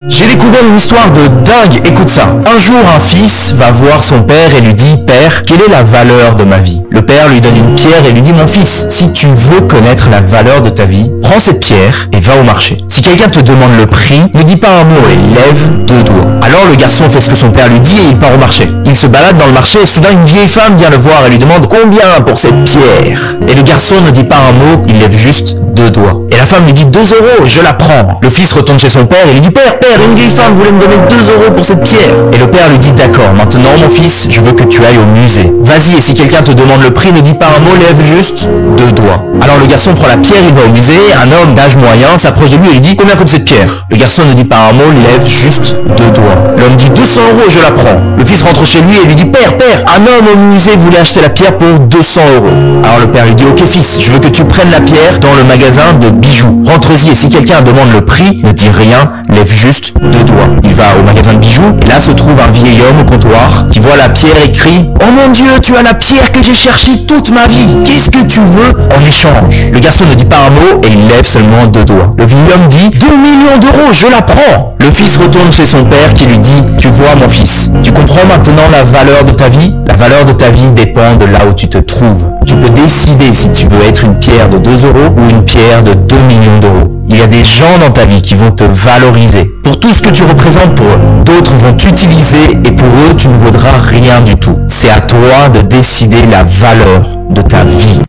J'ai découvert une histoire de dingue, écoute ça. Un jour, un fils va voir son père et lui dit « Père, quelle est la valeur de ma vie ?» Le père lui donne une pierre et lui dit « Mon fils, si tu veux connaître la valeur de ta vie, prends cette pierre et va au marché. Si quelqu'un te demande le prix, ne dis pas un mot et lève 2 doigts. » Alors le garçon fait ce que son père lui dit et il part au marché. Il se balade dans le marché et soudain une vieille femme vient le voir et lui demande « Combien pour cette pierre ?» Et le garçon ne dit pas un mot, il lève juste 2 doigts. Et la femme lui dit « 2 euros, je la prends. » Le fils retourne chez son père et lui dit « Père, une vieille femme voulait me donner 2 euros pour cette pierre. » Et le père lui dit « D'accord, maintenant mon fils, je veux que tu ailles au musée. Vas-y, et si quelqu'un te demande le prix, ne dis pas un mot, lève juste 2 doigts. » Alors le garçon prend la pierre, il va au musée, un homme d'âge moyen s'approche de lui et lui dit « Combien coûte cette pierre ?» Le garçon ne dit pas un mot, lève juste 2 doigts. L'homme dit « 200 euros, je la prends. » Le fils rentre chez lui et lui dit « Père, un homme au musée voulait acheter la pierre pour 200 euros. » Alors le père lui dit « Ok fils, je veux que tu prennes la pierre dans le magasin de bijoux. Rentre-y et si quelqu'un demande le prix, ne dis rien, lève juste 2 doigts. » Il va au magasin de bijoux et là se trouve un vieil homme au comptoir qui voit la pierre et crie « Oh mon Dieu, tu as la pierre que j'ai cherchée toute ma vie. Qu'est-ce que tu veux en échange ?» Le garçon ne dit pas un mot et il lève seulement 2 doigts. Le vieil homme dit « 2 millions d'euros, je la prends !» Le fils retourne chez son père qui lui dit « Tu vois mon fils, tu comprends maintenant la valeur de ta vie ? La valeur de ta vie dépend de là où tu te trouves. Tu peux décider si tu veux être une pierre de 2 euros ou une pierre de 2 millions d'euros. Il y a des gens dans ta vie qui vont te valoriser pour tout ce que tu représentes pour eux. D'autres vont t'utiliser et pour eux, tu ne vaudras rien du tout. C'est à toi de décider la valeur de ta vie.